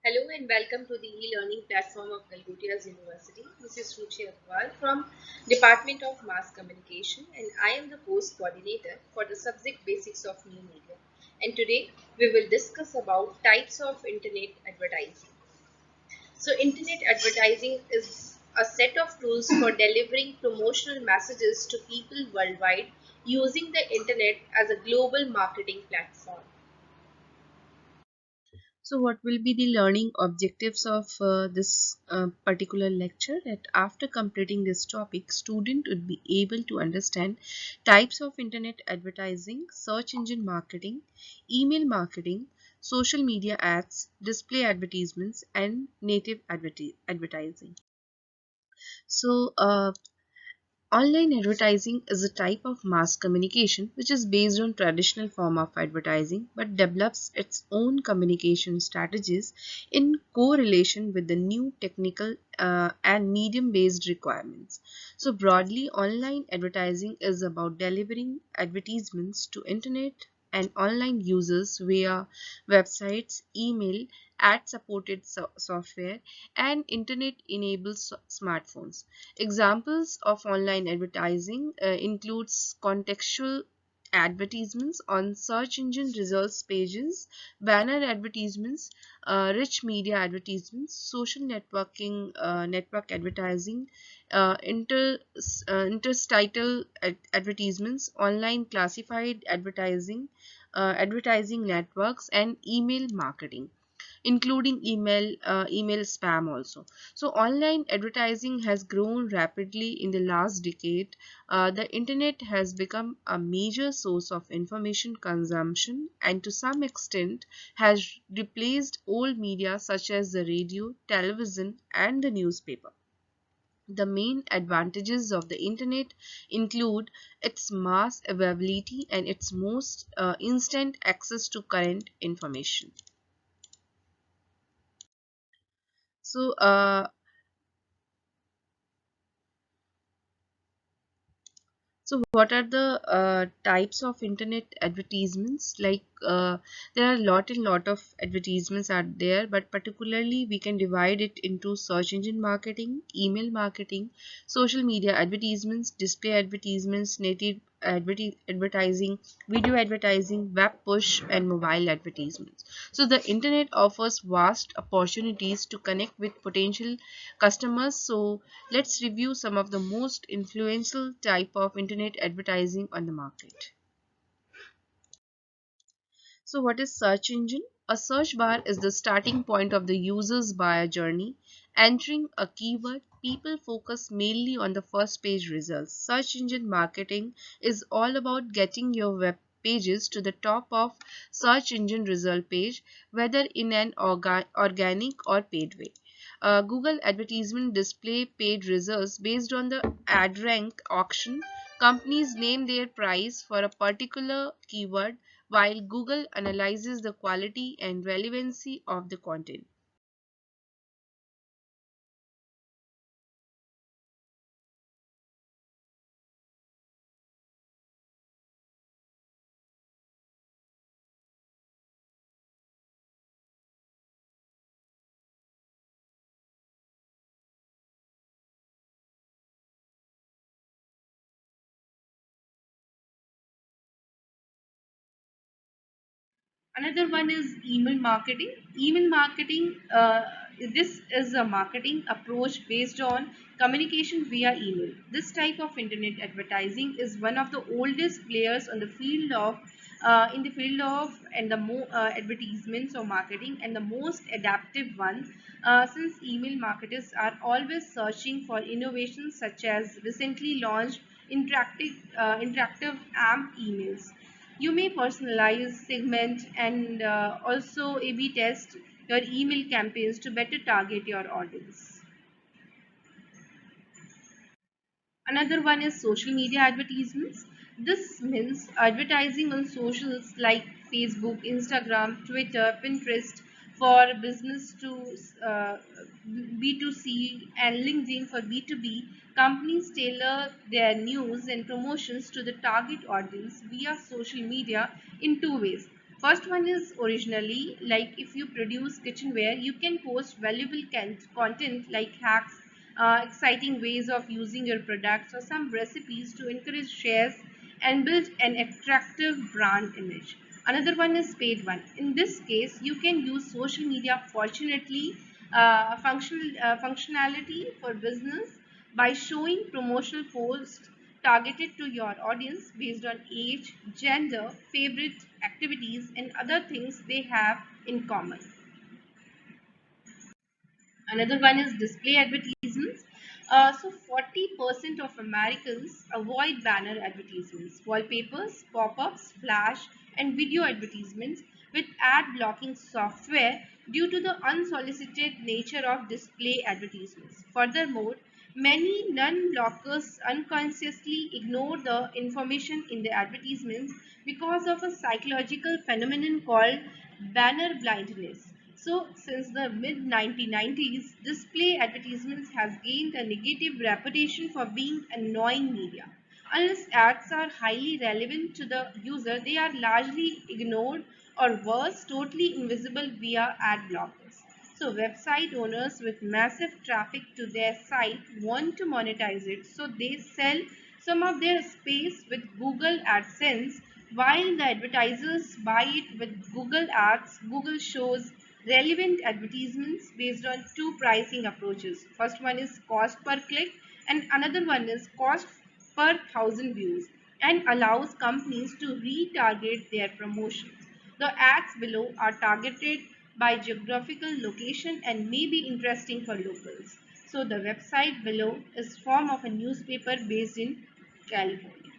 Hello and welcome to the e-learning platform of Galgutias University. This is Ruchi Agarwal from Department of Mass Communication and I am the course coordinator for the subject Basics of New Media. And today we will discuss about types of internet advertising. So internet advertising is a set of tools for delivering promotional messages to people worldwide using the internet as a global marketing platform. So, what will be the learning objectives of this particular lecture? That after completing this topic, student would be able to understand types of internet advertising, search engine marketing, email marketing, social media ads, display advertisements, and native advertising. So, online advertising is a type of mass communication which is based on traditional form of advertising but develops its own communication strategies in correlation with the new technical and medium based requirements. So broadly, online advertising is about delivering advertisements to internet and online users via websites, email, ad supported software, and internet enabled smartphones. Examples of online advertising includes contextual advertisements on search engine results pages, banner advertisements, rich media advertisements, social network advertising, interstitial advertisements, online classified advertising networks, and email marketing including email spam also. So online advertising has grown rapidly in the last decade. The internet has become a major source of information consumption and to some extent has replaced old media such as the radio, television, and the newspaper. The main advantages of the internet include its mass availability and its most instant access to current information. So, So what are the types of internet advertisements? There are a lot of advertisements out there, but particularly we can divide it into search engine marketing, email marketing, social media advertisements, display advertisements, native advertising, video advertising, web push, and mobile advertisements. So the internet offers vast opportunities to connect with potential customers. So let's review some of the most influential type of internet advertising on the market. So what is search engine? A search bar is the starting point of the user's buyer journey. Entering a keyword, people focus mainly on the first page results. Search engine marketing is all about getting your web pages to the top of search engine result page, whether in an organic or paid way. Google advertisement display paid results based on the ad rank auction. Companies name their price for a particular keyword while Google analyzes the quality and relevancy of the content. Another one is email marketing. Email marketing, this is a marketing approach based on communication via email. This type of internet advertising is one of the oldest players on the field of in the field of and the more advertisements or marketing and the most adaptive one since email marketers are always searching for innovations such as recently launched interactive AMP emails. You may personalize, segment, and also A/B test your email campaigns to better target your audience. Another one is social media advertisements. This means advertising on socials like Facebook, Instagram, Twitter, Pinterest for business to B2C and LinkedIn for B2B. Companies tailor their news and promotions to the target audience via social media in two ways. First one is originally, like if you produce kitchenware, you can post valuable content like hacks, exciting ways of using your products, or some recipes to encourage shares and build an attractive brand image. Another one is paid one. In this case, you can use social media fortunately functionality for business by showing promotional posts targeted to your audience based on age, gender, favorite activities, and other things they have in common. Another one is display advertisements. So 40% of Americans avoid banner advertisements, wallpapers, pop-ups, flash, and video advertisements with ad blocking software due to the unsolicited nature of display advertisements. Furthermore, many non-blockers unconsciously ignore the information in the advertisements because of a psychological phenomenon called banner blindness. So, since the mid 1990s, display advertisements has gained a negative reputation for being annoying media. Unless ads are highly relevant to the user, they are largely ignored or worse, totally invisible via ad blockers. So, website owners with massive traffic to their site want to monetize it, so they sell some of their space with Google AdSense while the advertisers buy it with Google Ads. Google shows relevant advertisements based on two pricing approaches. First one is cost per click and another one is cost per thousand views, and allows companies to retarget their promotions. The ads below are targeted by geographical location and may be interesting for locals. So the website below is form of a newspaper based in California.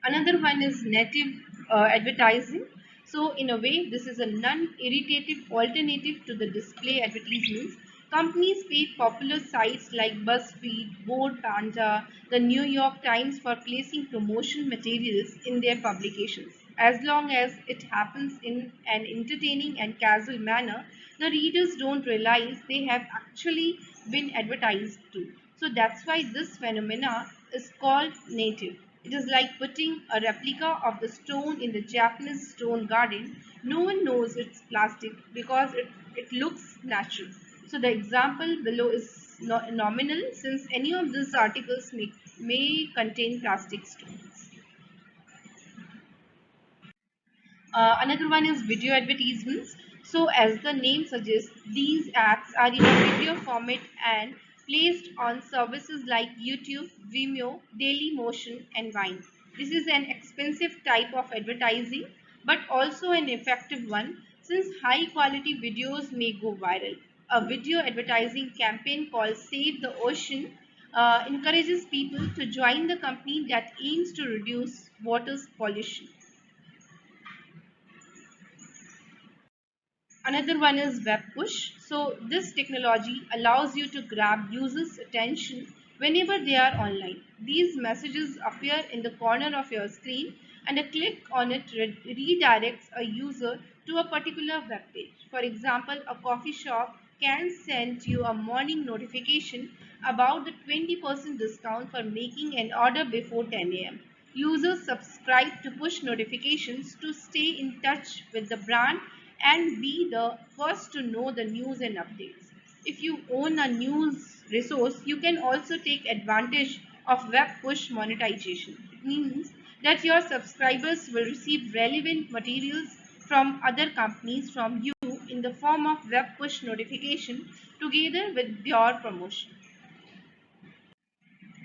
Another one is native advertising. So in a way, this is a non-irritative alternative to the display advertisements. Companies pay popular sites like BuzzFeed, Board Panda, the New York Times for placing promotion materials in their publications. As long as it happens in an entertaining and casual manner, the readers don't realize they have actually been advertised to. So that's why this phenomena is called native. It is like putting a replica of the stone in the Japanese stone garden. No one knows it's plastic because it looks natural. So the example below is nominal since any of these articles may contain plastic stones. Another one is video advertisements. So as the name suggests, these ads are in a video format and placed on services like YouTube, Vimeo, Dailymotion, and Vine. This is an expensive type of advertising, but also an effective one since high quality videos may go viral. A video advertising campaign called Save the Ocean encourages people to join the company that aims to reduce water pollution. Another one is web push. So this technology allows you to grab users' attention whenever they are online. These messages appear in the corner of your screen and a click on it redirects a user to a particular web page. For example, a coffee shop can send you a morning notification about the 20% discount for making an order before 10 a.m. Users subscribe to push notifications to stay in touch with the brand and be the first to know the news and updates. If you own a news resource, you can also take advantage of web push monetization. It means that your subscribers will receive relevant materials from other companies from you in the form of web push notification together with your promotion.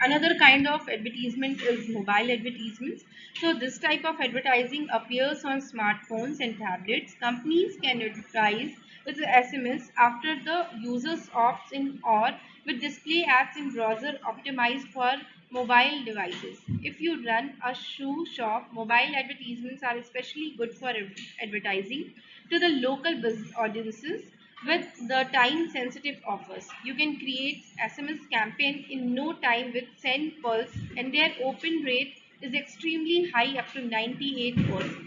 Another kind of advertisement is mobile advertisements. So this type of advertising appears on smartphones and tablets. Companies can advertise with the SMS after the users opts in or with display ads in browser optimized for mobile devices. If you run a shoe shop, mobile advertisements are especially good for advertising to the local business audiences with the time sensitive offers. You can create SMS campaign in no time with Send Pulse and their open rate is extremely high up to 98%.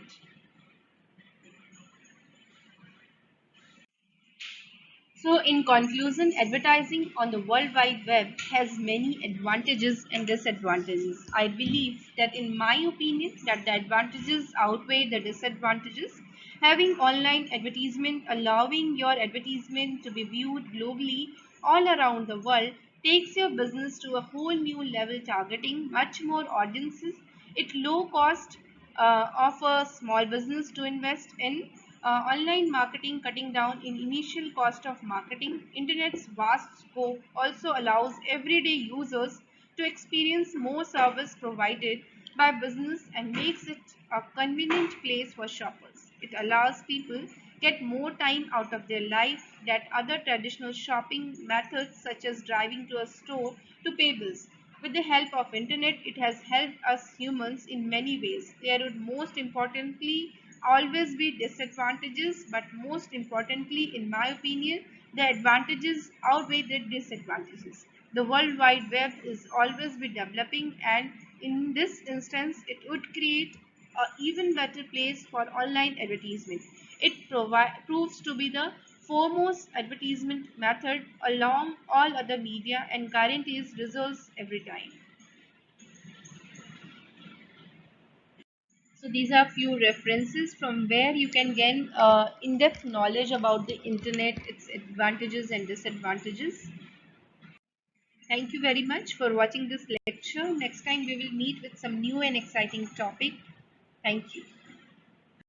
So, in conclusion, advertising on the World Wide Web has many advantages and disadvantages. I believe that, in my opinion, that the advantages outweigh the disadvantages. Having online advertisement, allowing your advertisement to be viewed globally all around the world, takes your business to a whole new level, targeting much more audiences. It low cost of a small business to invest in online marketing, cutting down in initial cost of marketing. Internet's vast scope also allows everyday users to experience more service provided by business and makes it a convenient place for shoppers. It allows people get more time out of their life that other traditional shopping methods such as driving to a store to pay bills. With the help of internet, it has helped us humans in many ways. There would most importantly always be disadvantages, but most importantly, in my opinion, the advantages outweigh the disadvantages. The World Wide Web is always be developing, and in this instance, it would create an even better place for online advertisement. It proves to be the foremost advertisement method along all other media and guarantees results every time. So these are few references from where you can gain in-depth knowledge about the internet, its advantages and disadvantages. Thank you very much for watching this lecture. Next time we will meet with some new and exciting topic. Thank you.